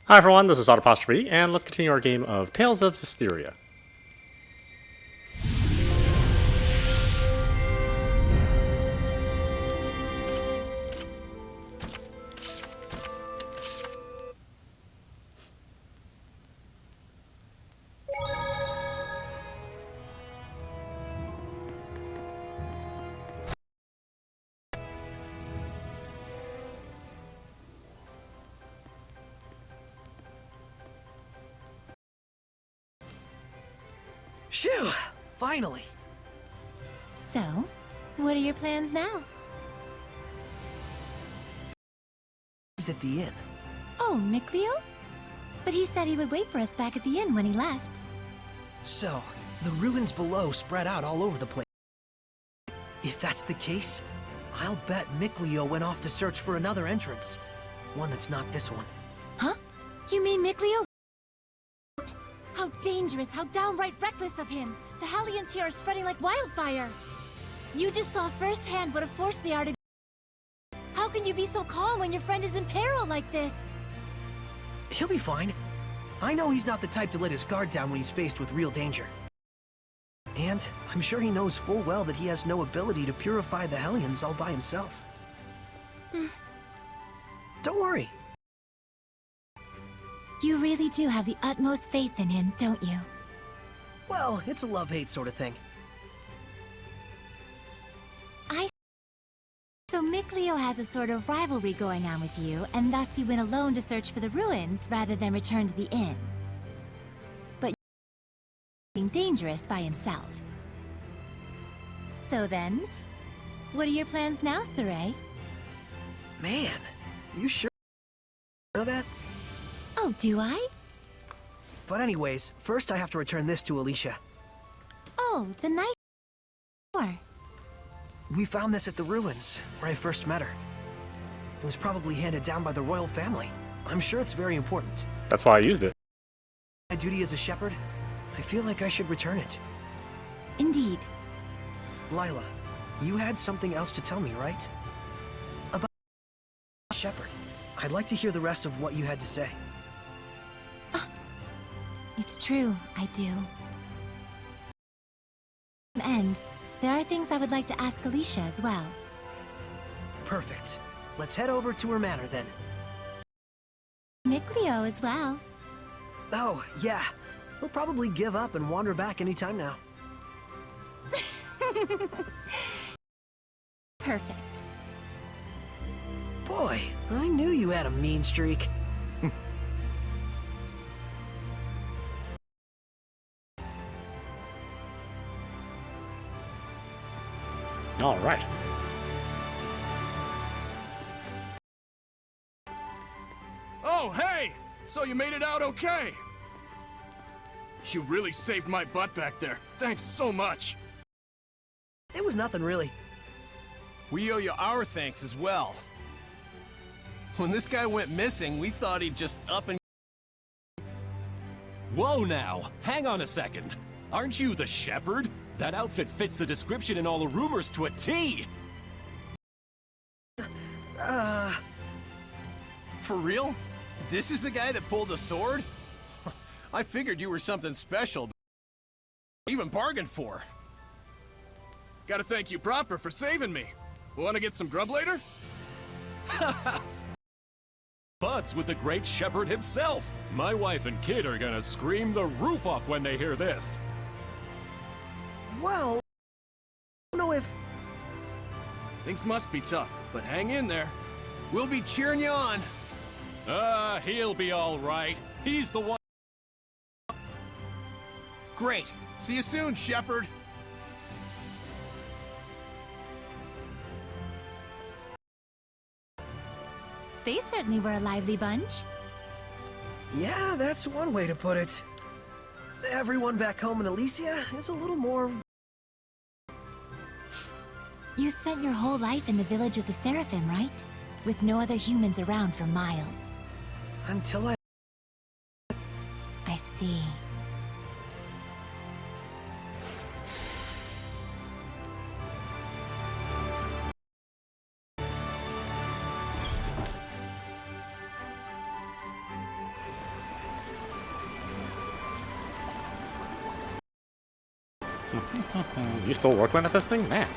Hi everyone, this is audap, and let's continue our game of Tales of Zestiria. Phew! Finally! So, what are your plans now? He's at the inn. Oh, Mikleo? But he said he would wait for us back at the inn when he left. So, the ruins below spread out all over the place. If that's the case, I'll bet Mikleo went off to search for another entrance. One that's not this one. Huh? You mean Mikleo? How dangerous, how downright reckless of him! The Hellions here are spreading like wildfire! You just saw firsthand what a force they are to... How can you be so calm when your friend is in peril like this? He'll be fine. I know he's not the type to let his guard down when he's faced with real danger. And I'm sure he knows full well that he has no ability to purify the Hellions all by himself. Don't worry. You really do have the utmost faith in him, don't you? Well, it's a love-hate sort of thing. So Mikleo has a sort of rivalry going on with you, and thus he went alone to search for the ruins rather than return to the inn. But being dangerous by himself. So then, what are your plans now, Saray? Man, you sure know that? Oh, do I? But anyways, first I have to return this to Alicia. Oh, the night before. We found this at the ruins, where I first met her. It was probably handed down by the royal family. I'm sure it's very important. That's why I used it. My duty as a shepherd, I feel like I should return it. Indeed. Lila, you had something else to tell me, right? About shepherd. I'd like to hear the rest of what you had to say. It's true, I do. And there are things I would like to ask Alicia as well. Perfect. Let's head over to her manor then. Mikleo as well. Oh, yeah. He'll probably give up and wander back anytime now. Perfect. Boy, I knew you had a mean streak. All right. Oh, hey! So you made it out okay? You really saved my butt back there. Thanks so much. It was nothing really. We owe you our thanks as well. When this guy went missing, we thought he'd just up and... Whoa now! Hang on a second. Aren't you the shepherd? That outfit fits the description in all the rumors to a T! For real? This is the guy that pulled the sword? I figured you were something special, but even bargained for. Gotta thank you proper for saving me. Wanna get some grub later? Buds with the great shepherd himself! My wife and kid are gonna scream the roof off when they hear this. Well, I don't know if... Things must be tough, but hang in there. We'll be cheering you on. He'll be alright. He's the one. Great. See you soon, shepherd. They certainly were a lively bunch. Yeah, that's one way to put it. Everyone back home in Elysia is a little more... You spent your whole life in the village of the Seraphim, right? With no other humans around for miles. Until I... I see. You still workman at this thing? Man.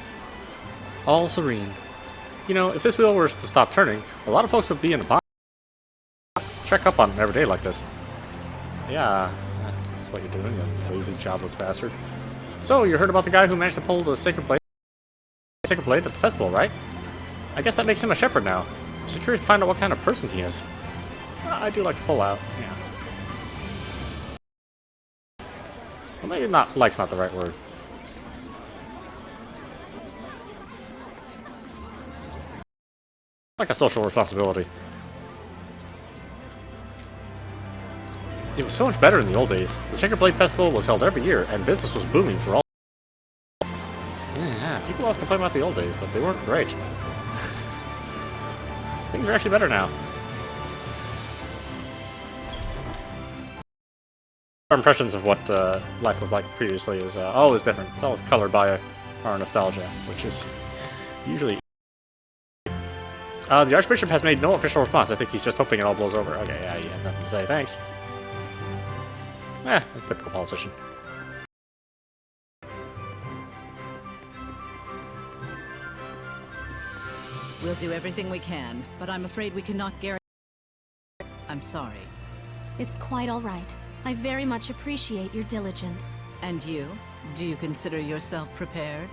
All serene. You know, if this wheel were to stop turning, a lot of folks would be in a bind. Check up on him every day like this. Yeah, that's what you're doing, you lazy, jobless bastard. So, you heard about the guy who managed to pull the sacred blade at the festival, right? I guess that makes him a shepherd now. I'm just curious to find out what kind of person he is. I do like to pull out, yeah. Well, maybe not like's not the right word. Like a social responsibility. It was so much better in the old days. The Sacred Blade Festival was held every year, and business was booming for all. Yeah, people always complain about the old days, but they weren't great. Things are actually better now. Our impressions of what life was like previously is always different. It's always colored by our nostalgia, which is usually... the Archbishop has made no official response. I think he's just hoping it all blows over. Okay, yeah, nothing to say. Thanks. A typical politician. We'll do everything we can, but I'm afraid we cannot guarantee... I'm sorry. It's quite all right. I very much appreciate your diligence. And you? Do you consider yourself prepared?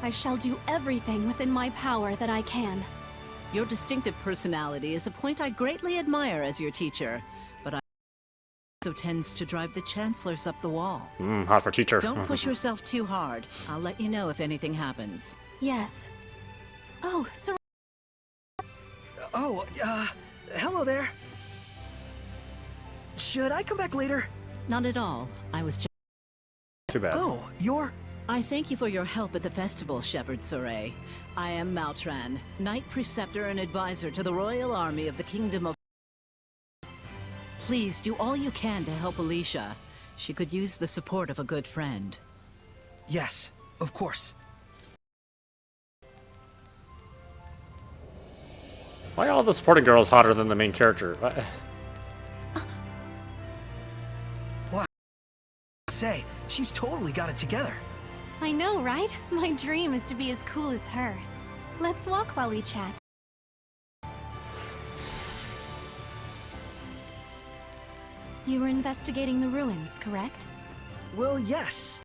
I shall do everything within my power that I can. Your distinctive personality is a point I greatly admire as your teacher, but I also tends to drive the chancellors up the wall. Hot for teacher. Don't push yourself too hard. I'll let you know if anything happens. Yes. Oh, Sir... Oh, hello there. Should I come back later? Not at all. I was just... Too bad. Oh, you're... I thank you for your help at the festival, Shepherd Soray. I am Mautran, Knight Preceptor and Advisor to the Royal Army of the Kingdom of... Please do all you can to help Alicia. She could use the support of a good friend. Yes, of course. Why are all the supporting girls hotter than the main character? Wow. Say, she's totally got it together. I know, right? My dream is to be as cool as her. Let's walk while we chat. You were investigating the ruins, correct? Well, yes.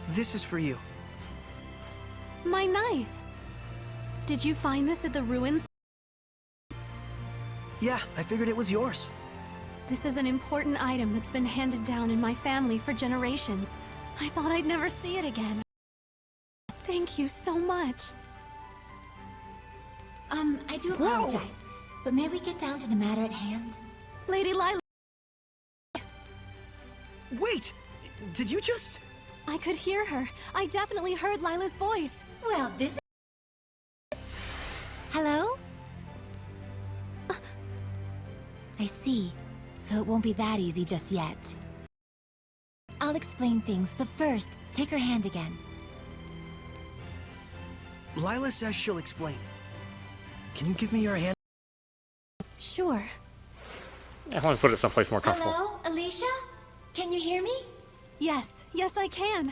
This is for you. My knife! Did you find this at the ruins? Yeah, I figured it was yours. This is an important item that's been handed down in my family for generations. I thought I'd never see it again. Thank you so much. I do apologize, but may we get down to the matter at hand? Lady Lila... Wait! Did you just... I could hear her. I definitely heard Lila's voice. Well, this... Hello? I see. So it won't be that easy just yet. I'll explain things, but first, take her hand again. Lila says she'll explain. Can you give me your hand? Sure. I want to put it someplace more comfortable. Hello, Alicia? Can you hear me? Yes, I can.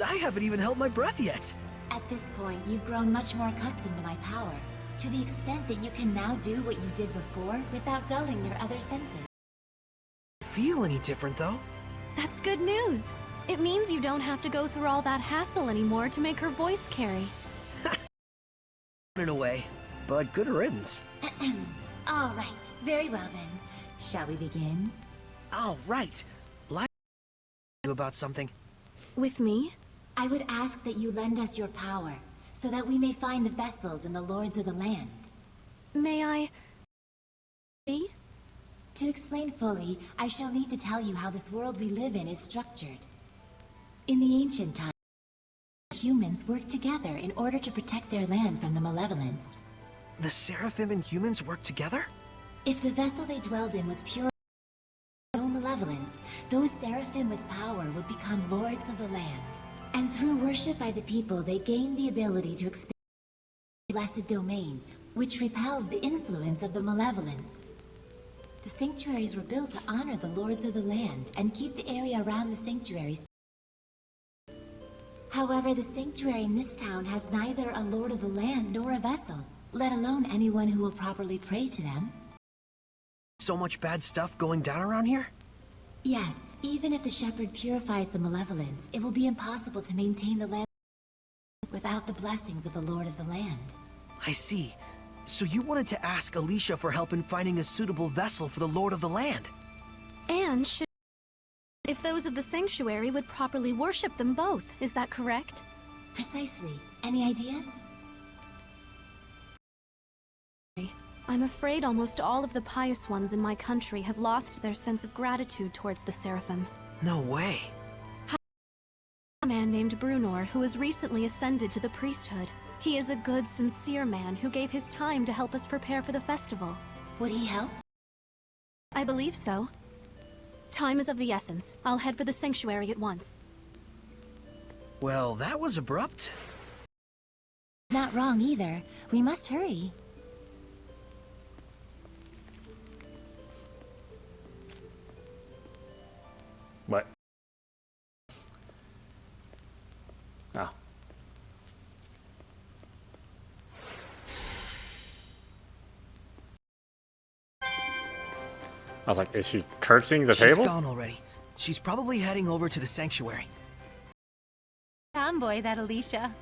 I haven't even held my breath yet. At this point, you've grown much more accustomed to my power, to the extent that you can now do what you did before without dulling your other senses. Feel any different, though? That's good news. It means you don't have to go through all that hassle anymore to make her voice carry. In a way, but good riddance. All right, very well then. Shall we begin? All right. Lila you about something. With me? I would ask that you lend us your power, so that we may find the vessels and the lords of the land. May I... Me? To explain fully, I shall need to tell you how this world we live in is structured. In the ancient times, humans worked together in order to protect their land from the malevolence. The Seraphim and humans work together? If the vessel they dwelled in was pure no malevolence, those seraphim with power would become lords of the land. And through worship by the people, they gained the ability to expand the blessed domain, which repels the influence of the malevolence. The sanctuaries were built to honor the lords of the land and keep the area around the sanctuary safe. However, the sanctuary in this town has neither a lord of the land nor a vessel, let alone anyone who will properly pray to them. So much bad stuff going down around here? Yes, even if the shepherd purifies the malevolence, it will be impossible to maintain the land without the blessings of the lord of the land. I see. So you wanted to ask Alicia for help in finding a suitable vessel for the lord of the land? And should... if those of the sanctuary would properly worship them both, is that correct? Precisely. Any ideas? I'm afraid almost all of the pious ones in my country have lost their sense of gratitude towards the Seraphim. No way. A man named Brunor who has recently ascended to the priesthood. He is a good, sincere man who gave his time to help us prepare for the festival. Would he help? I believe so. Time is of the essence. I'll head for the sanctuary at once. Well, that was abrupt. Not wrong either. We must hurry. What? Oh. I was like, is she curtsying the table? She's gone already. She's probably heading over to the sanctuary. Tomboy, that Alicia.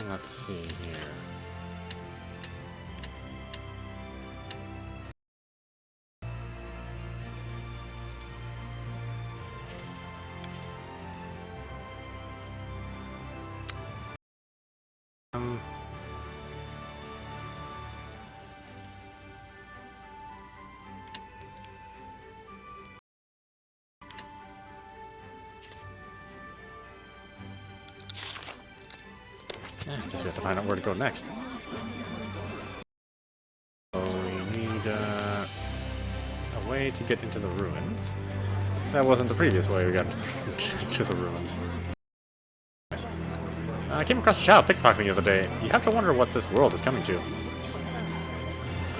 Let's see here. I guess we have to find out where to go next. So we need a way to get into the ruins. That wasn't the previous way we got to the ruins. Nice. I came across a child pickpocketing the other day. You have to wonder what this world is coming to.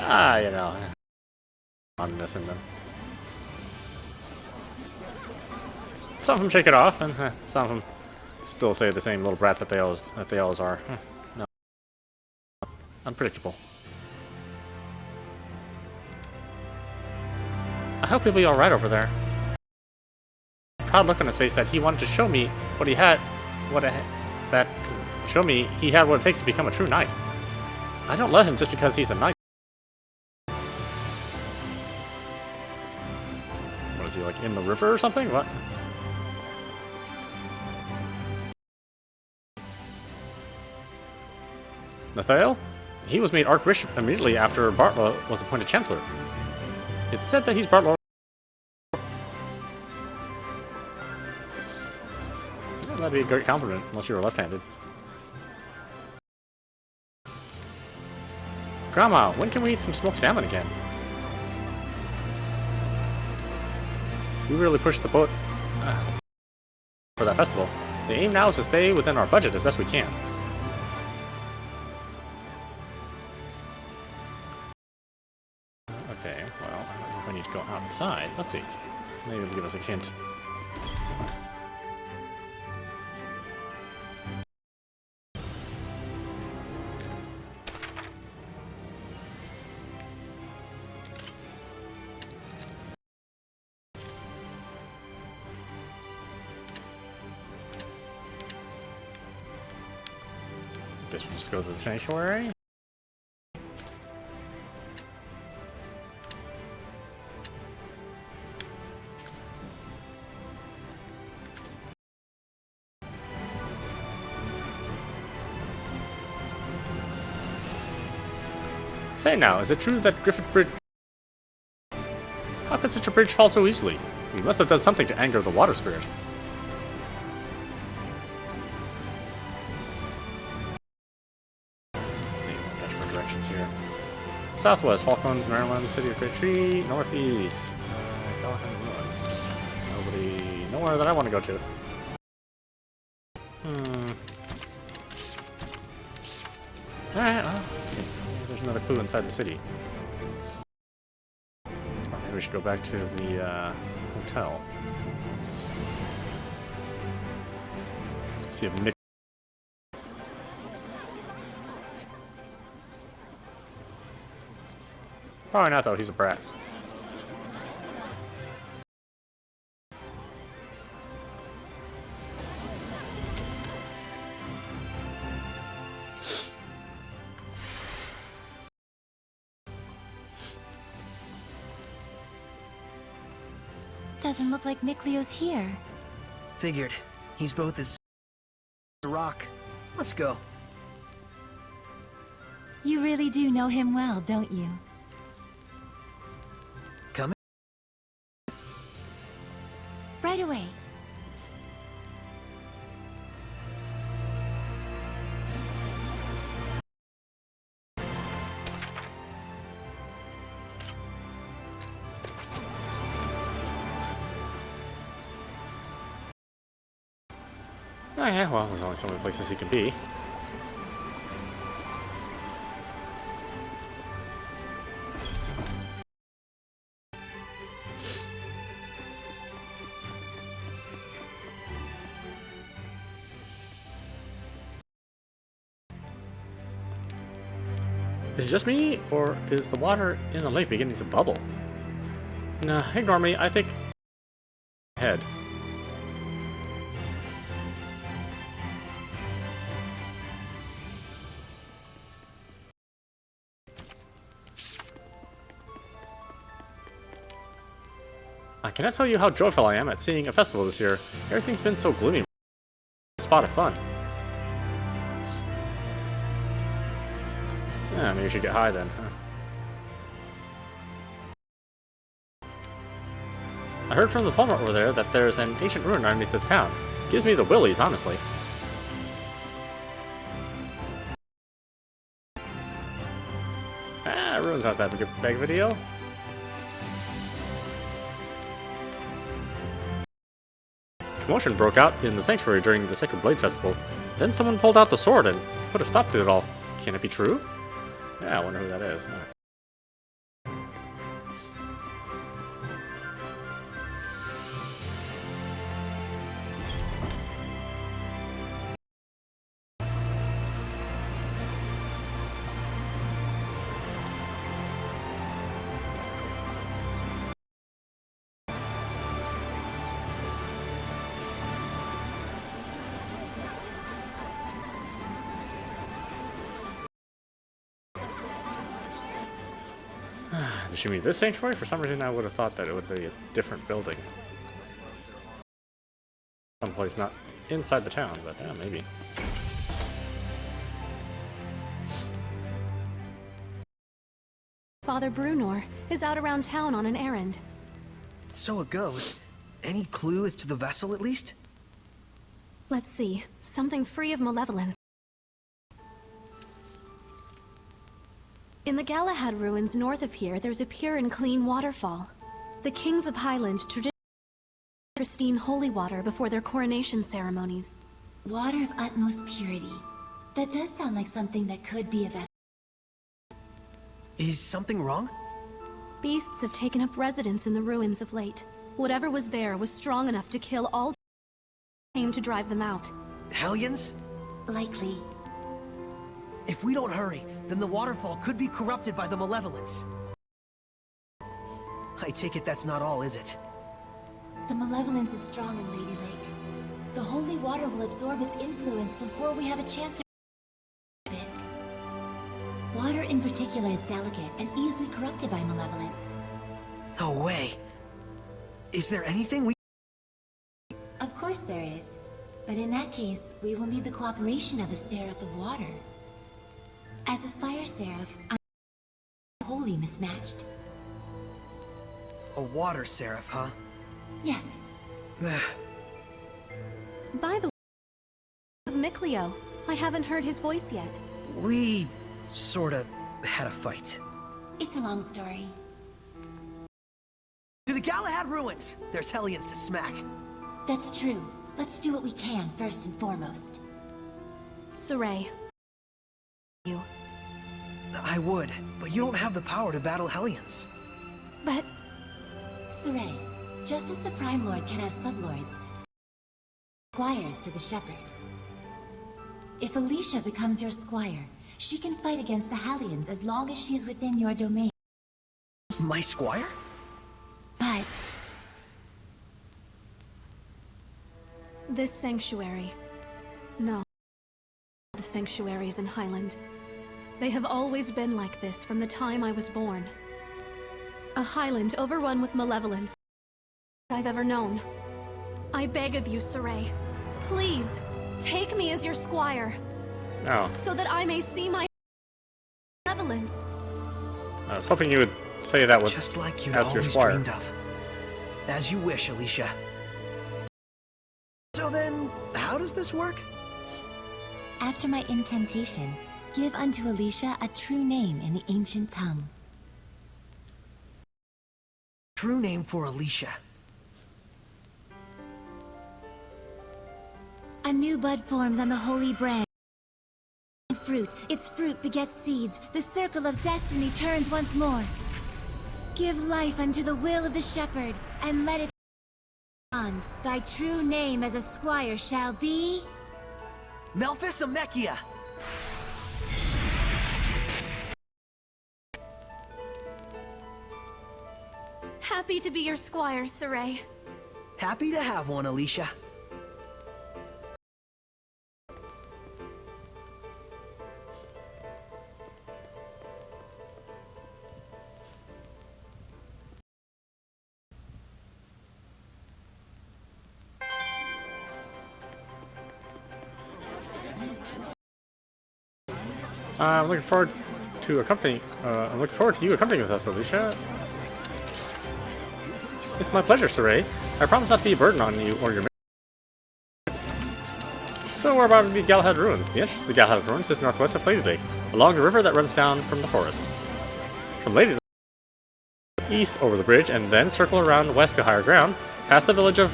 Ah, you know. I'm missing them. Some of them shake it off, and some of them still say the same little brats that they always are. No. Unpredictable. I hope he'll be alright over there. Proud look on his face that he wanted to show me what he had, show me he had what it takes to become a true knight. I don't let him just because he's a knight. What is he, like in the river or something? What? Nathael? He was made Archbishop immediately after Bartlow was appointed Chancellor. It's said that he's Bartlow. Yeah, that'd be a great compliment, unless you were left-handed. Grandma, when can we eat some smoked salmon again? We really pushed the boat for that festival. The aim now is to stay within our budget as best we can. Okay, well, I don't know if I need to go outside. Let's see. Maybe it'll give us a hint. Guess we'll just go to the sanctuary. Say now, is it true that Griffith Bridge... How could such a bridge fall so easily? We must have done something to anger the water spirit. Let's see, what more directions here. Southwest, Falklands, Maryland, City of Great Tree, northeast. Callahan Ruins. Nobody... Nowhere that I want to go to. Alright, well, let's see. Maybe there's another clue inside the city. Or maybe we should go back to the hotel. See if Mick... Probably not, though. He's a brat. Doesn't look like Miklio's here. Figured. He's both as a rock. Let's go. You really do know him well, don't you? Come in. Right away. Oh yeah, well, there's only so many places he can be. Is it just me, or is the water in the lake beginning to bubble? Nah, ignore me, I think... Head. I cannot tell you how joyful I am at seeing a festival this year. Everything's been so gloomy. Spot of fun. Yeah, maybe we should get high then, huh? I heard from the plumber over there that there's an ancient ruin underneath this town. Gives me the willies, honestly. Ah, ruin's not that big of a deal. Commotion broke out in the sanctuary during the Sacred Blade Festival. Then someone pulled out the sword and put a stop to it all. Can it be true? Yeah, I wonder who that is. Huh. Did she mean this sanctuary? For some reason I would have thought that it would be a different building. Someplace not inside the town, but yeah, maybe. Father Brunor is out around town on an errand. So it goes. Any clue as to the vessel, at least? Let's see. Something free of malevolence. In the Galahad ruins north of here, there's a pure and clean waterfall. The kings of Highland traditionally pristine holy water before their coronation ceremonies. Water of utmost purity. That does sound like something that could be a vessel. Is something wrong? Beasts have taken up residence in the ruins of late. Whatever was there was strong enough to kill all came to drive them out. Hellions? Likely. If we don't hurry, then the waterfall could be corrupted by the malevolence. I take it that's not all, is it? The malevolence is strong in Lady Lake. The holy water will absorb its influence before we have a chance to it. Water in particular is delicate and easily corrupted by malevolence. No way. Is there anything we... Of course there is. But in that case, we will need the cooperation of a Seraph of Water. As a fire seraph, wholly mismatched. A water seraph, huh? Yes, By the way, of Mikleo. I haven't heard his voice yet. We sorta had a fight. it's a long story. To the Galahad ruins! There's Hellions to smack. That's true. Let's do what we can first and foremost. Saray. You. I would, but you don't have the power to battle Hellions. But Saray, just as the Prime Lord can have sublords, squires to the Shepherd. If Alicia becomes your squire, she can fight against the Hellions as long as she is within your domain. My squire? But this sanctuary. No. The sanctuaries in Highland. They have always been like this from the time I was born. A Highland overrun with malevolence I've ever known. I beg of you, Saray. Please, take me as your squire, Oh, so that I may see my malevolence. I was hoping you would say that with Just like you as your always squire. dreamed of. As you wish, Alicia. So then, how does this work? after my incantation, give unto Alicia a true name in the ancient tongue. True name for Alicia. A new bud forms on the holy branch. Fruit, its fruit begets seeds. The circle of destiny turns once more. Give life unto the will of the shepherd, and let it be beyond. Thy true name as a squire shall be... Melphisamechia! Happy to be your squire, Saray. Happy to have one, Alicia. I'm looking forward to accompanying. I'm looking forward to you accompanying with us, Alicia. It's my pleasure, Saray. I promise not to be a burden on you or your. So where about these Galahad ruins? The entrance to the Galahad ruins is northwest of Lady Lake, along the river that runs down from the forest. From Lady Lake, east over the bridge, and then circle around west to higher ground, past the village of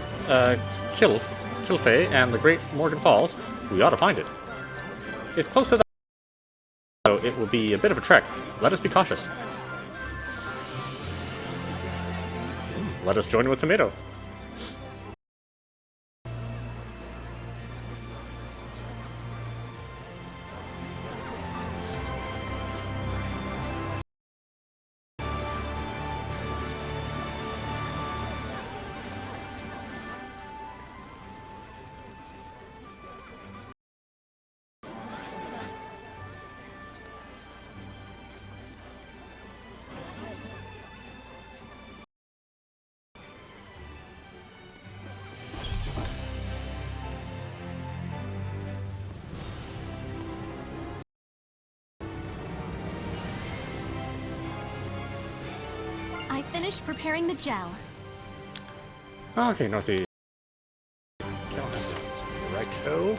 Kilfay and the Great Morgan Falls. We ought to find it. It's close to the. So it will be a bit of a trek. Let us be cautious. Let us join with Tomato. I finished preparing the gel. Okay, northeast. Righto.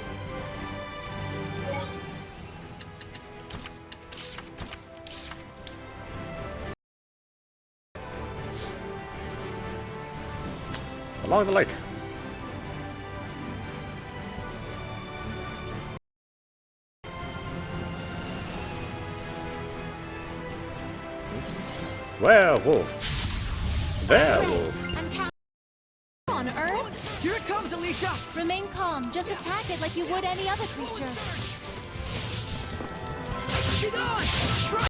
Along the lake. Werewolf. Werewolf. I'm counting on Earth. Here it comes, Alicia! Remain calm. Just attack it like you would any other creature. Get on! Strike!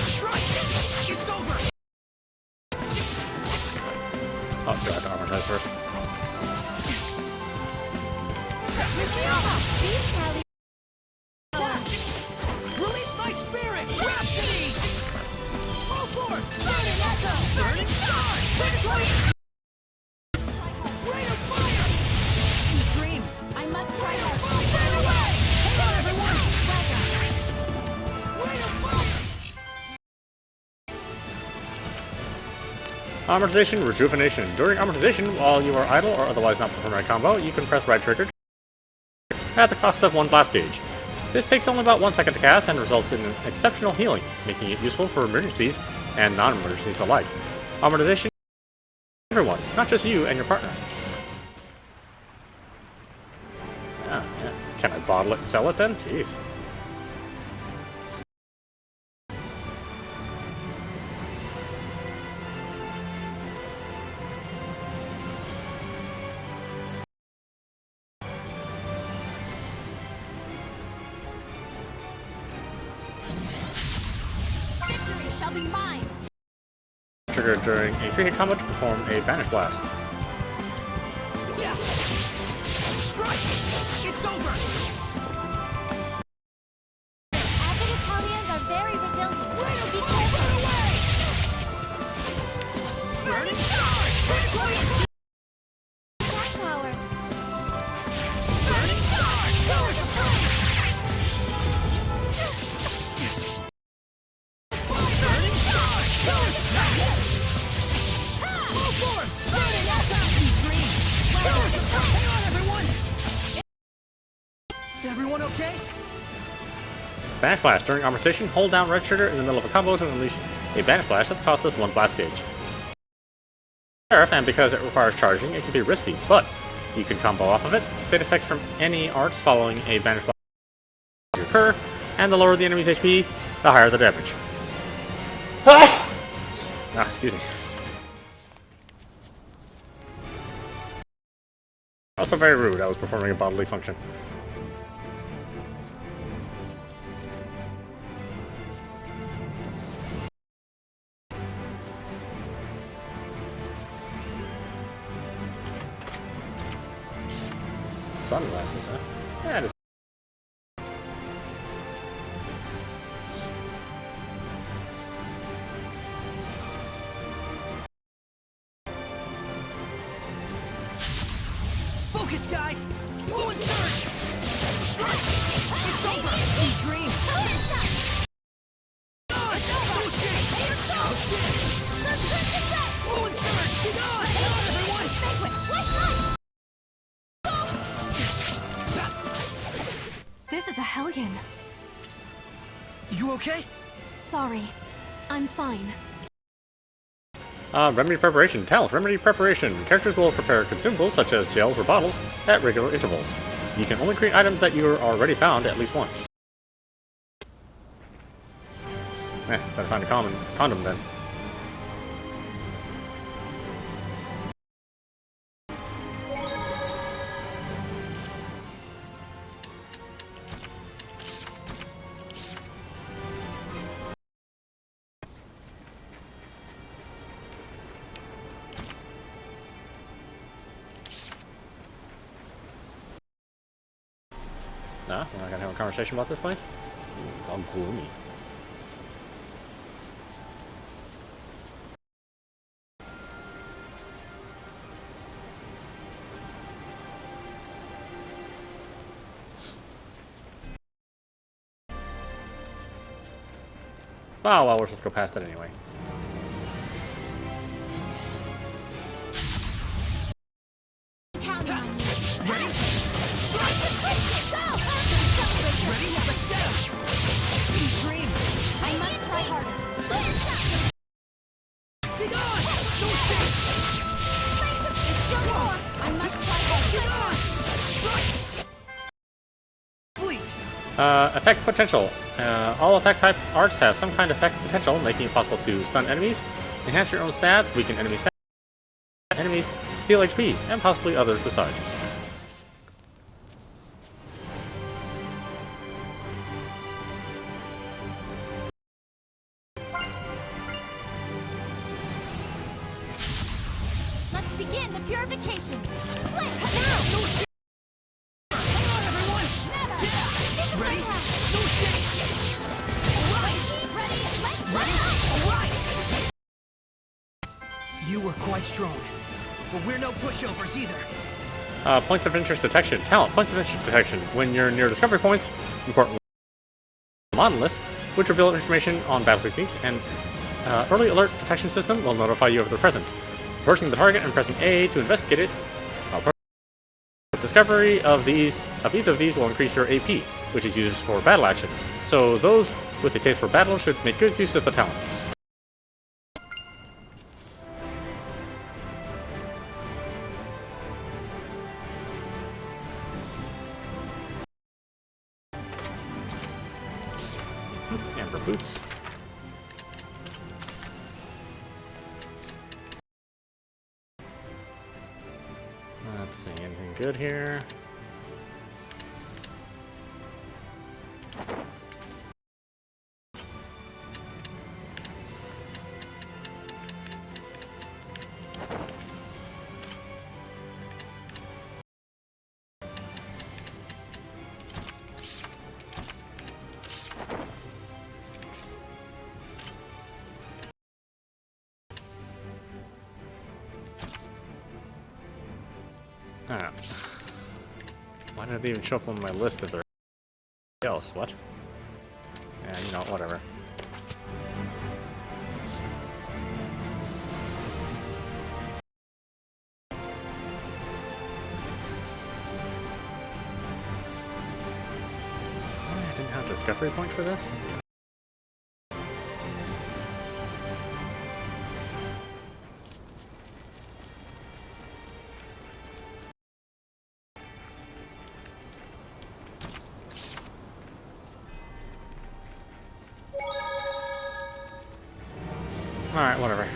Strike! It's over! Oh, God, armor dies first. These Callie Release my spirit! Rhapsody! Full force! Burning echo! Burning charge! Purgatory! Rain of fire! Sweet dreams! I must try Fire! Amortization, Rejuvenation. During amortization, while you are idle or otherwise not performing a combo, you can press right trigger at the cost of 1 blast gauge. This takes only about 1 second to cast and results in exceptional healing, making it useful for emergencies and non-emergencies alike. Amortization, everyone, not just you and your partner. Yeah. Can I bottle it and sell it then? Jeez. Victory shall be mine! Trigger during a 3-hit combo to perform a Banish Blast. Strike! It's over! Agonist Hellions are very resilient. Be careful! Burning charge! Attack power! Burning charge! Pillars of flame! Burning charge! Pillars of flame! Move forward! Burning echo! Sweet dreams! Pillars of flame! Hang on, everyone! Everyone okay? Banish Blast. During amortization, hold down right trigger in the middle of a combo to unleash a Banish Blast at the cost of 1 blast gauge. And because it requires charging, it can be risky, but you can combo off of it. State effects from any arts following a Banish Blast occur, and the lower the enemy's HP, the higher the damage. Excuse me. Also very rude, I was performing a bodily function. Sunglasses, huh? Yeah, it is. Focus, guys! Fluid surge! Strike! It's over! Sweet dreams! Fluid surge! Be gone! Hang on, everyone! This is a Hellion. You okay? Sorry. I'm fine. Remedy Preparation. Talent. Remedy Preparation. Characters will prepare consumables such as gels or bottles at regular intervals. You can only create items that you are already found at least once. Better find a condom then. No, we're not gonna have a conversation about this place? It's all gloomy. Oh, well, we'll just go past it anyway. Counting on you. Ready? Ready? Let's go! Sweet dreams! I must try harder. Be gone! No escape! There's still more. I must try Be harder. gone! Strike! Bleat! Effect potential. All attack type arts have some kind of effect potential, making it possible to stun enemies, enhance your own stats, weaken enemy stats, enemies, steal HP, and possibly others besides. Let's begin the purification. Play now. Hang on, everyone! Never. This is Ready? my path. No escape! Ready? Let's Ready? go. Alright! You were quite strong, but we're no pushovers either. Points of interest detection. Talent. Points of interest detection. When you're near discovery points, important monoliths, which reveal information on battle techniques and Early alert detection system will notify you of their presence. Approaching the target and pressing A to investigate it. Discovery of either of these will increase your AP, which is used for battle actions. So those with a taste for battle should make good use of the talent. Amber boots. Let's see, anything good here? Ah. Why did they even show up on my list if they're else? What? Yeah, you know, whatever. I didn't have a discovery point for this? That's good. Alright, whatever.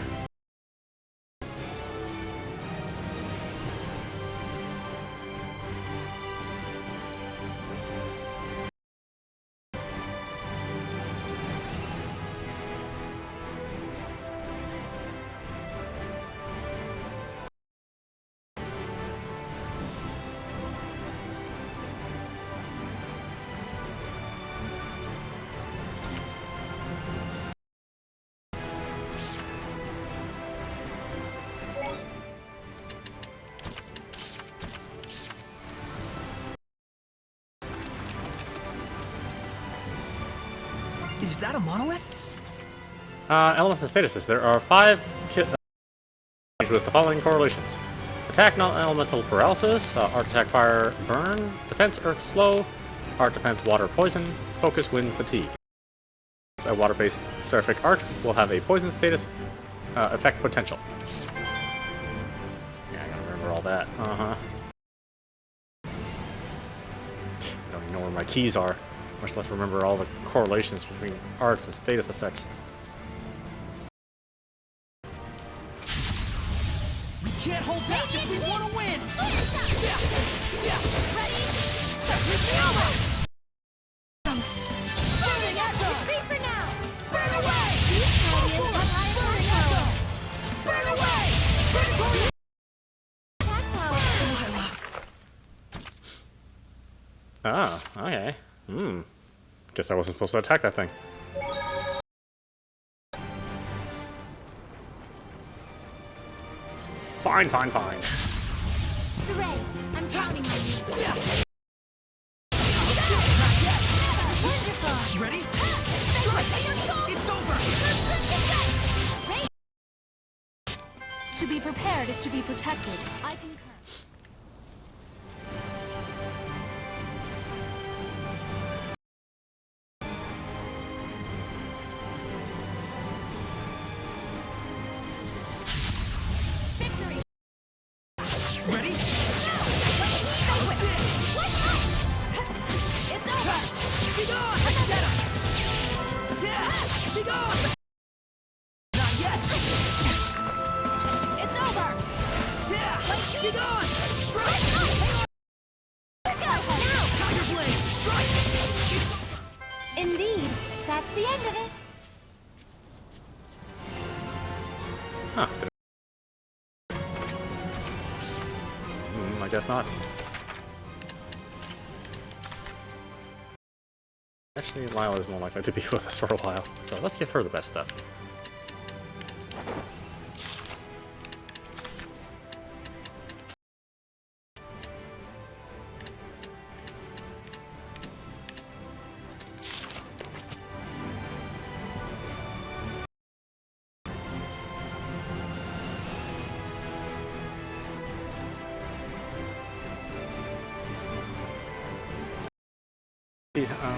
Is that a monolith? Elements and statuses. There are 5 with the following correlations. Attack non-elemental paralysis, art attack fire burn, defense earth slow, art defense water poison, focus wind fatigue. A water-based seraphic art will have a poison status effect potential. Yeah, I gotta remember all that. Don't even know where my keys are, much less remember all the correlations between arts and status effects. We can't hold back if we want to win! Ready? Burning echo! Retreat for now! Burn away! These guardians have high attack power! Burn away! Burn attack power! Ah, okay. Guess I wasn't supposed to attack that thing. Fine, fine, fine. Saray, I'm counting on you. Wonderful! You ready? It's over! To be prepared is to be protected. I concur. Victory! Ready? It's over! Be gone! Get him! Yeah! Be gone! Not yet! It's over! Yeah! Be gone! Strike! Now! Tiger Blade! Strike! Indeed, that's the end of it. Huh. I guess not. Actually, Lyle is more likely to be with us for a while, so let's give her the best stuff.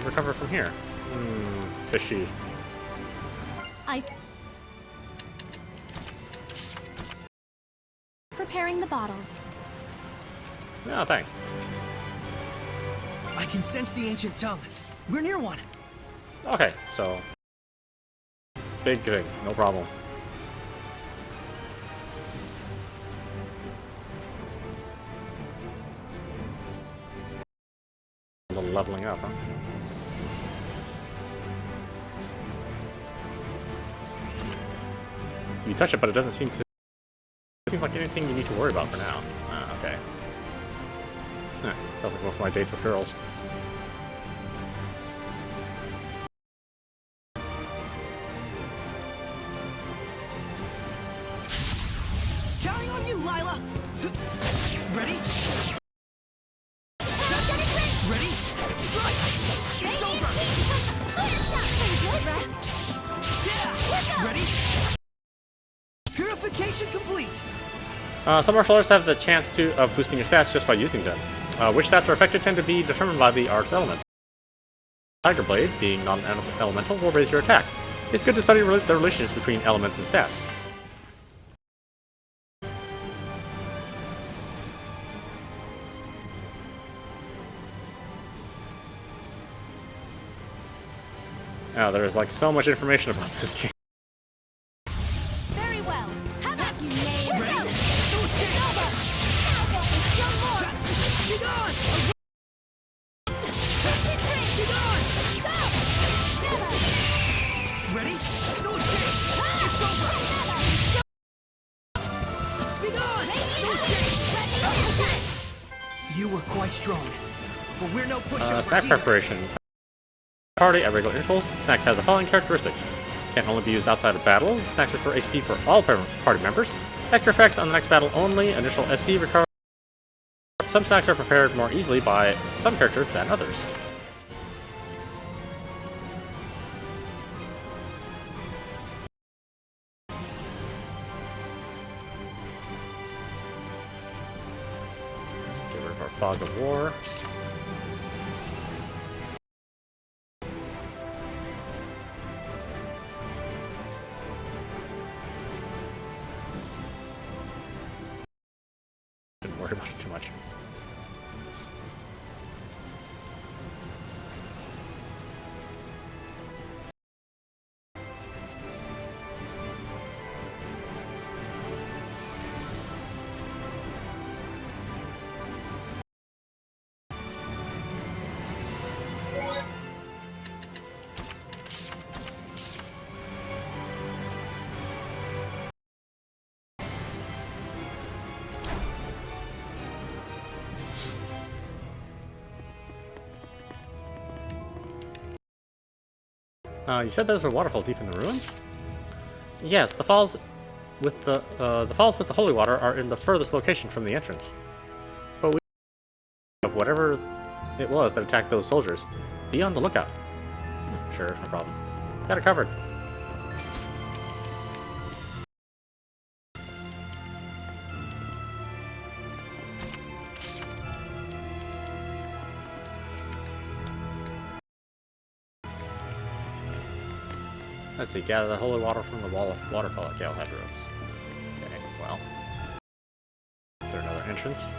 recover from here? Fishy. Preparing the bottles. No, thanks. I can sense the ancient tongue. We're near one. Okay, so big thing, no problem. A little leveling up, huh? You touch it, but it doesn't seem like anything you need to worry about for now. Ah, okay. Huh, sounds like one of my dates with girls. Counting on you, Lila. Ready? Ready? Strike! It's over! Yeah! Ready? Purification complete! Some martial arts have the chance of boosting your stats just by using them. Which stats are affected tend to be determined by the art's elements. Tiger Blade, being non-elemental, will raise your attack. It's good to study the relations between elements and stats. Oh, there is like so much information about this game. Very well. How about you, Nate? Ready? It's over. Now there'll be still more. Be gone! Be gone. Go. Never. Ready? No escape! It's over! Be gone! No escape! You were quite strong, but we're no pushovers Snack either. preparation. Party at regular intervals. Snacks have the following characteristics. Can only be used outside of battle. Snacks restore HP for all party members. Extra effects on the next battle only. Initial SC recover. Some snacks are prepared more easily by some characters than others. Get rid of our fog of war. Didn't worry about it too much. You said there's a waterfall deep in the ruins? Yes, the falls with the holy water are in the furthest location from the entrance. But we of whatever it was that attacked those soldiers. Be on the lookout. Sure, no problem. Got it covered. Let's see, gather the holy water from the waterfall at Galahad Ruins. Okay, well. Is there another entrance?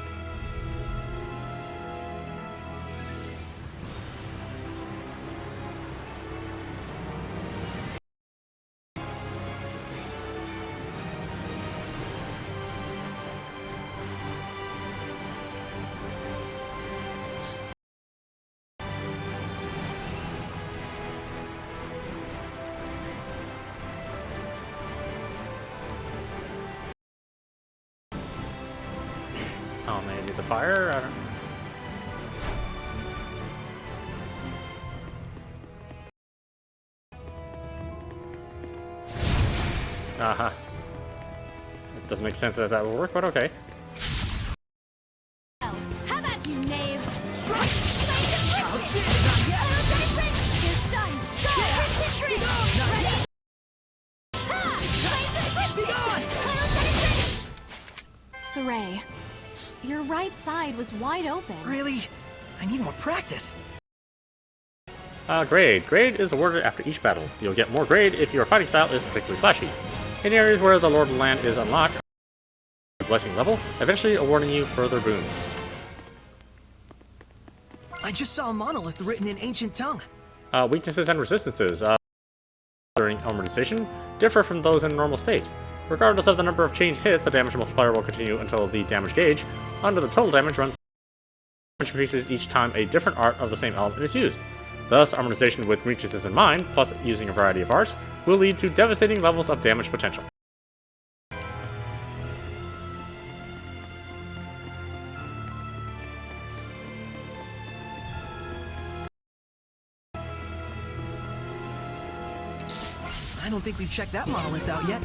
Oh, maybe the fire? I don't know. Aha. It doesn't make sense that would work, but okay. How about you, knaves? Strike! You're stunned. Go! Ready? Saray, your right side was wide open. Really? I need more practice. Grade. Grade is awarded after each battle. You'll get more grade if your fighting style is particularly flashy. In areas where the Lord of the Land is unlocked, blessing level, eventually awarding you further boons. I just saw a monolith written in ancient tongue. Weaknesses and resistances during armorization differ from those in normal state. Regardless of the number of changed hits, the damage multiplier will continue until the damage gauge under the total damage runs, which increases each time a different art of the same element is used. Thus, armorization with weaknesses in mind, plus using a variety of arts, will lead to devastating levels of damage potential. I don't think we've checked that monolith out yet.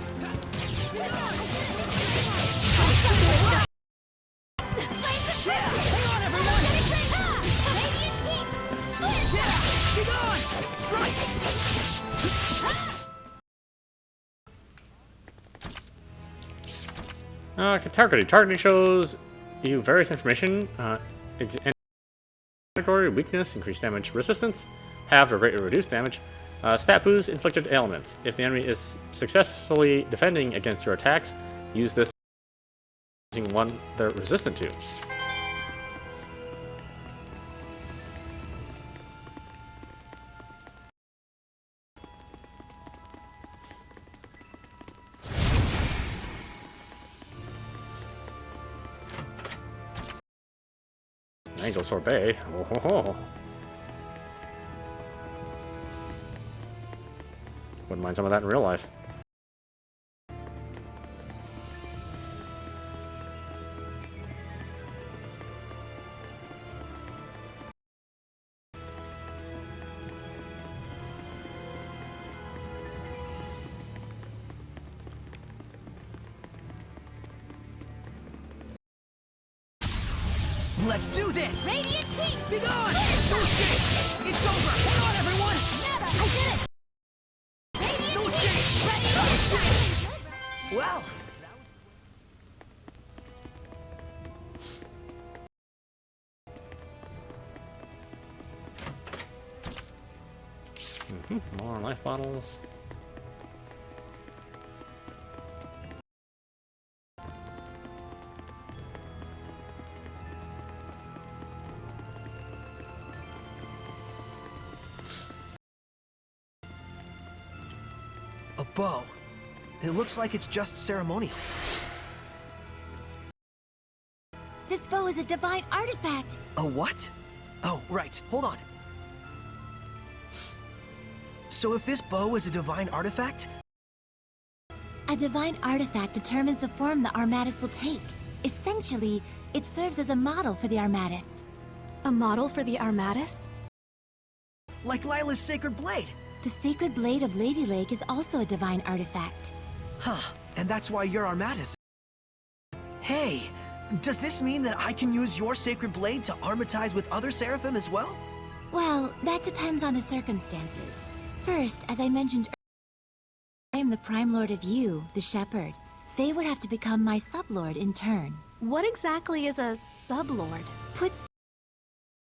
Targeting. Targeting shows you various information. Category, weakness, increased damage, resistance, halved or greatly reduced damage, stat boost, inflicted ailments. If the enemy is successfully defending against your attacks, use this using one they're resistant to. Mango sorbet. Oh ho ho. Wouldn't mind some of that in real life. Let's do this! Radiant Peak! Be gone! No escape! It's over! Hang on, everyone! Never! I did it! Radiant No Peak! escape! Radiant Well, More life bottles. a bow. It looks like it's just ceremonial. This bow is a divine artifact! A what? Oh, right. Hold on. So if this bow is a divine artifact, A divine artifact determines the form the Armatus will take. Essentially, it serves as a model for the Armatus. A model for the Armatus? like Lila's sacred blade. The sacred blade of Lady Lake is also a divine artifact. Huh, and that's why you're Armatus. Hey, does this mean that I can use your sacred blade to armatize with other seraphim as well? Well, that depends on the circumstances. First, as I mentioned earlier, I am the Prime Lord of you, the Shepherd. They would have to become my sublord in turn. What exactly is a sublord?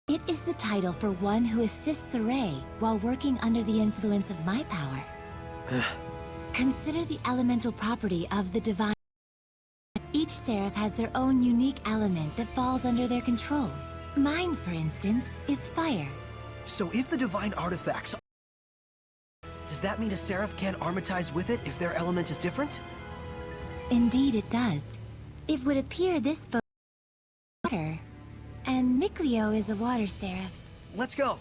It is the title for one who assists Saray while working under the influence of my power. Consider the elemental property of the divine. Each seraph has their own unique element that falls under their control. Mine, for instance, is fire. So if the divine artifacts, does that mean a seraph can't armatize with it if their element is different? Indeed it does. It would appear this boat is water, and Mikleo is a water seraph. Let's go.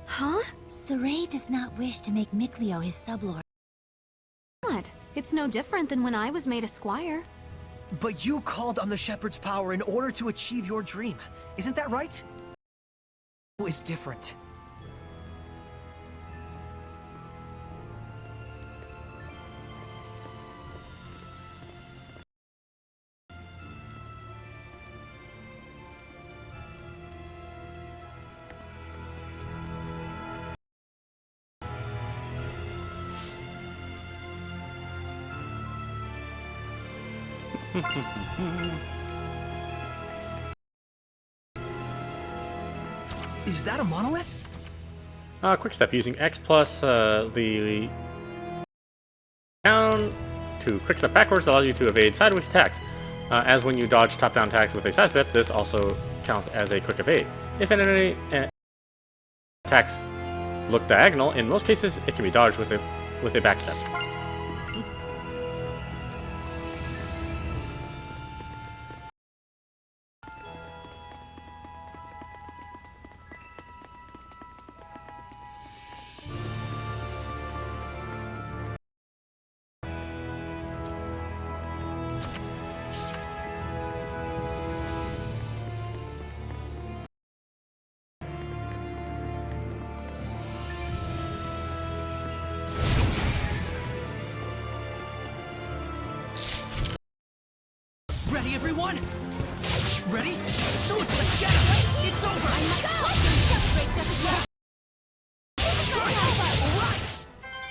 Huh? Saray does not wish to make Mikleo his sublord. What? It's no different than when I was made a squire. But you called on the shepherd's power in order to achieve your dream. Isn't that right? Is different. Is that a monolith? Quick step, using X plus the down to quick step backwards allows you to evade sideways attacks. As when you dodge top-down attacks with a side step, this also counts as a quick evade. If any attacks look diagonal, in most cases it can be dodged with a back step. Ready, everyone? Ready? Let's get it! It's over!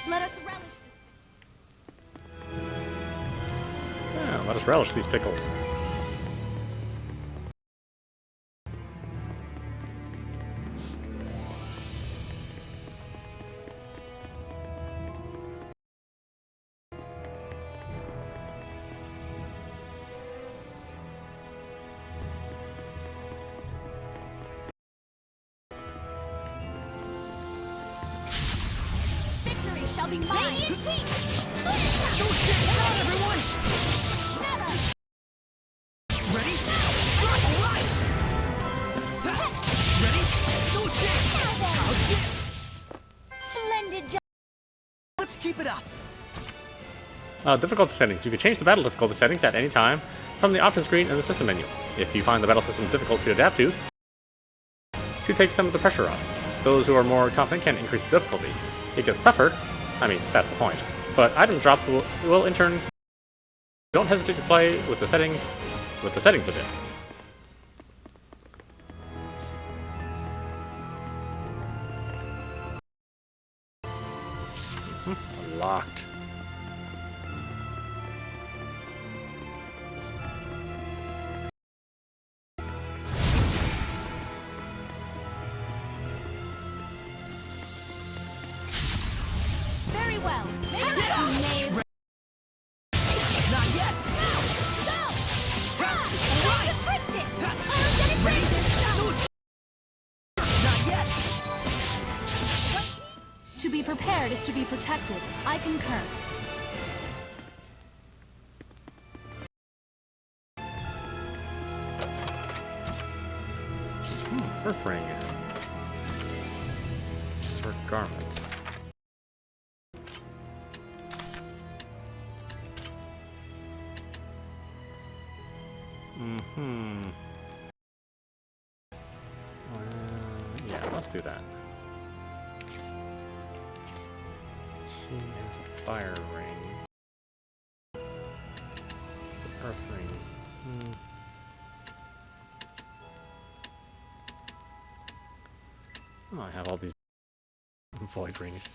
Let us relish this. Yeah, let us relish these pickles. Victory shall be mine. Everyone! Ready? Right! Ready? How's this? Splendid job. Let's keep it up. Difficulty settings. You can change the battle difficulty settings at any time from the options screen in the system menu. If you find the battle system difficult to adapt to take some of the pressure off. Those who are more confident can increase the difficulty. It gets tougher. I mean, that's the point. But item drops will in turn. Don't hesitate to play with the settings a bit. Locked. Very well. Not yet! Not yet! To be prepared is to be protected. I concur. Earth ring. Or garment. Yeah, let's do that. She has a fire ring. It's an earth ring. Oh, I have all these void rings.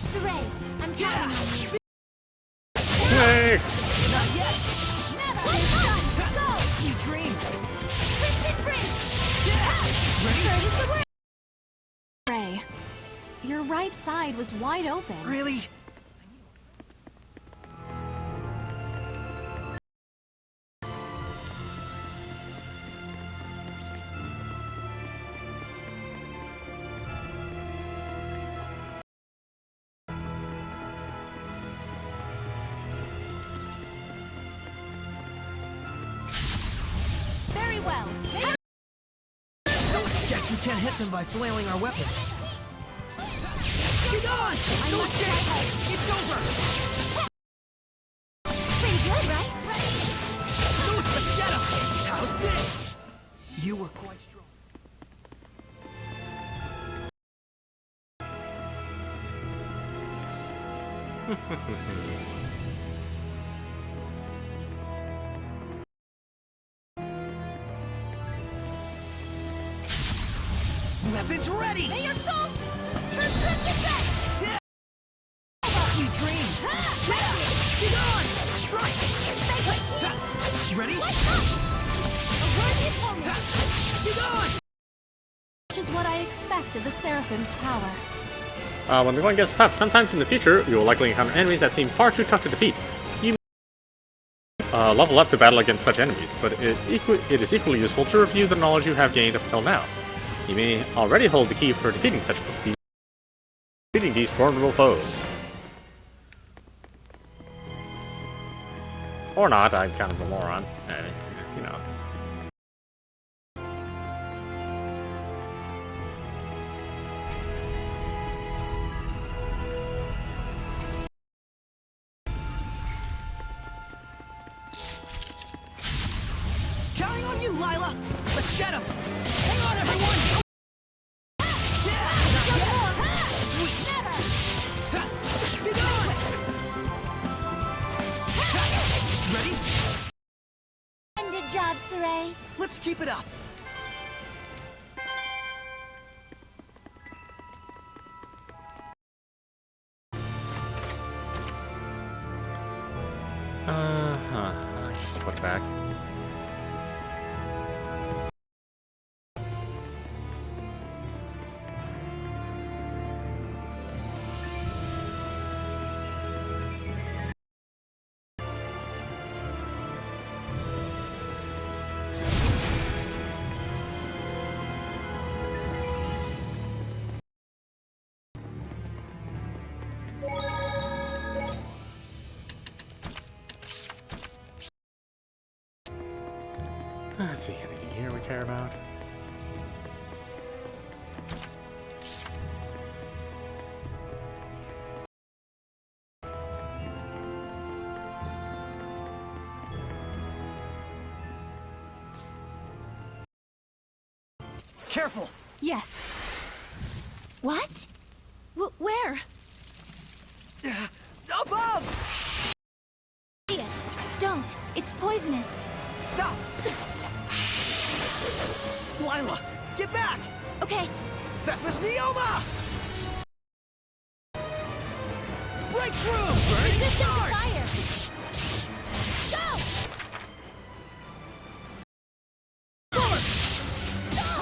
Saray, I'm counting on you. Snake! Not yet! Never! Done! Go! Sweet dreams! Crimson Bridge! Ready? Third is the word! Ray, your right side was wide open. Really? very well. Guess we can't hit them by flailing our weapons. Be gone! Don't stay! It's over! Pretty good, right? Ready? Let's get him! How's this? You were quite strong. Weapons ready! May your soul resurrect back! Sweet dreams! Be gone! Strike! Ready? A worthy opponent! Be gone! Which is what I expect of the Seraphim's power. When the going gets tough, sometimes in the future, you will likely encounter enemies that seem far too tough to defeat. You may level up to battle against such enemies, but it is equally useful to review the knowledge you have gained up until now. You may already hold the key for defeating these formidable foes. Or not, I'm kind of a moron. You know. Counting on you, Lila! Let's get him! Hang on, everyone! Yeah! Not yet! Sweet! Be gone! Ready? Splendid job, Saray. Let's keep it up! I guess I'll put it back. Let's see, anything here we care about? Careful! Yes. What? Where? Above! See it. Don't. It's poisonous. Stop! Lila, get back! Okay. Vecma's Mioma! Break through! Burning Resistance to charge! fire. Go!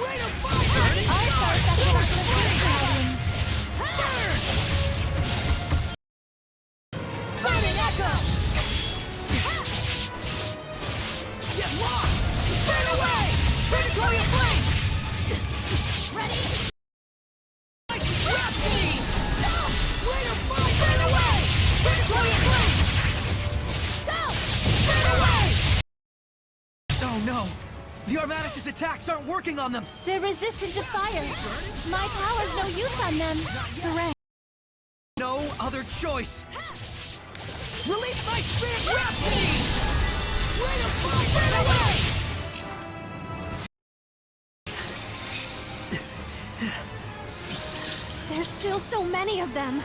Rate of fire! Burning charge! Force flame! Burn! Burning echo! Get lost! Burn away! Predatory flame! Ready? Rhapsody! Rate of fire! Burn away! Predatory flame! Go! Burn away! Oh no! The Armatis' attacks aren't working on them! They're resistant to fire. My power's no use on them. Saray. No other choice! Release my spirit Rhapsody! Rate of fire! Burn away! There's still so many of them.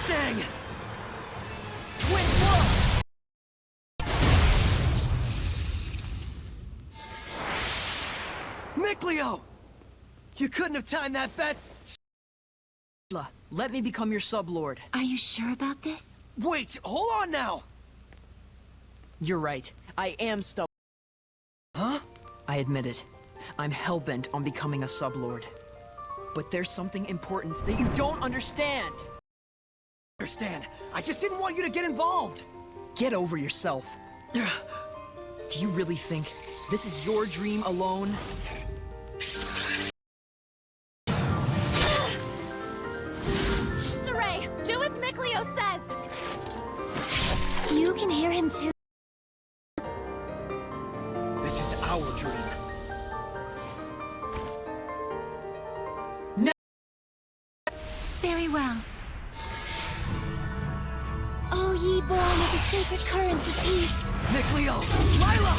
Dang! Twin blow! Mikleo! You couldn't have timed that bet. Let me become your sublord. Are you sure about this? Wait, hold on now! You're right. I am stubborn. Huh? I admit it. I'm hellbent on becoming a sublord. But there's something important that you don't understand. Understand. I just didn't want you to get involved. Get over yourself. Do you really think this is your dream alone? Saray, do as Mikleo says. You can hear him too. This is our dream. sacred currents of peace. Mikleo! Lila!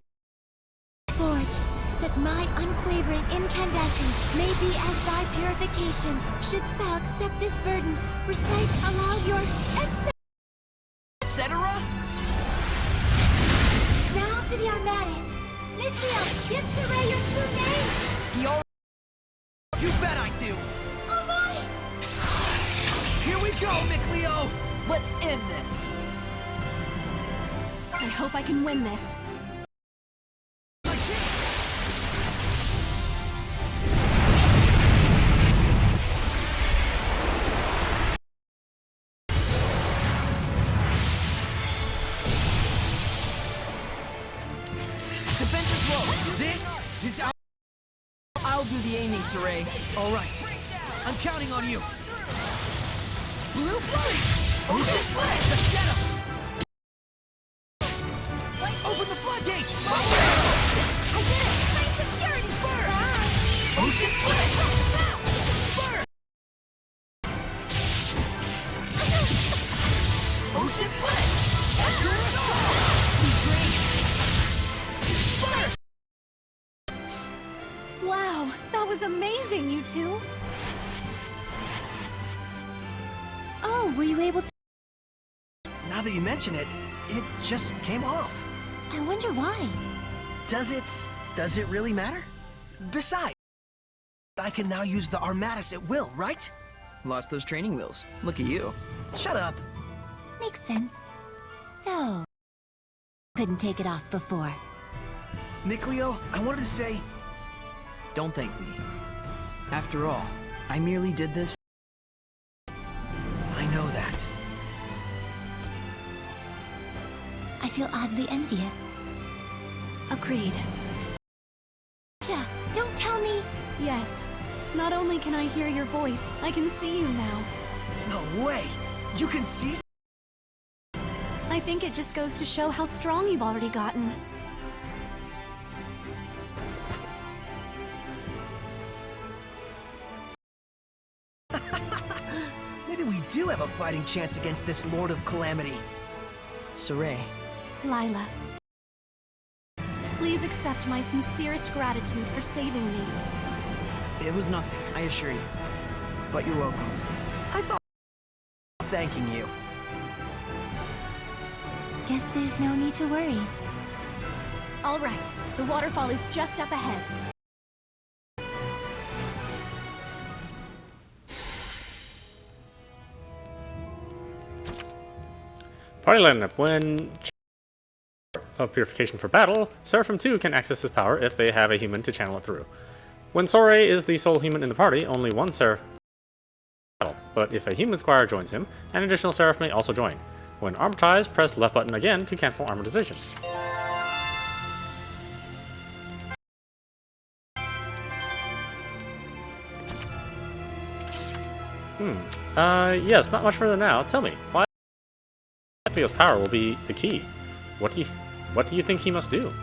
Forged, that my unquavering incandescence may be as thy purification. Shouldst thou accept this burden, recite aloud your Etc.? Now for the Armatis. Mikleo, give Saray your true name! He already... You bet I do! Oh my! Here we go, Mikleo! Let's end this. I hope I can win this. Defense is low. This is our... I'll do the aiming, Saray. All right. I'm counting on you. Blue flame! Ocean flame! Let's get him! Open the floodgates! I did it! Flame security! Burst! Ocean flame! Ocean flame! Azure assault! Wow, that was amazing, you two. Oh, were you able to... Now that you mention it, it just came off. I wonder why. Does it really matter? Besides, I can now use the Armatis at will, right? Lost those training wheels. Look at you. Shut up. Makes sense. So... couldn't take it off before. Mikleo, I wanted to say... Don't thank me. After all, I merely did this. I know that. I feel oddly envious. Agreed. Ja, don't tell me... Yes. Not only can I hear your voice, I can see you now. No way! You can see... I think it just goes to show how strong you've already gotten. Maybe we do have a fighting chance against this Lord of Calamity. Saray. Lila. Please accept my sincerest gratitude for saving me. It was nothing, I assure you. But you're welcome. I thought... thanking you. Guess there's no need to worry. All right, the waterfall is just up ahead. Party lineup. When of purification for battle, Seraphim 2 can access his power if they have a human to channel it through. When Soray is the sole human in the party, only one Seraph battle, but if a human squire joins him, an additional Seraph may also join. When armatized, press left button again to cancel armatization. Yes, not much further now. Tell me, why Leo's power will be the key? What do you think he must do?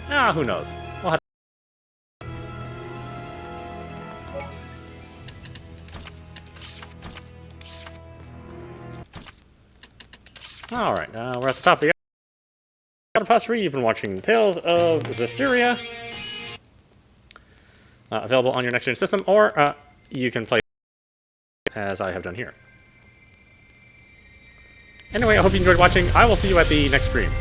Ah, who knows? We'll have Alright, we're at the top of the Audap. You've been watching Tales of Zestiria. Available on your next-gen system, or you can play as I have done here. Anyway, I hope you enjoyed watching. I will see you at the next stream.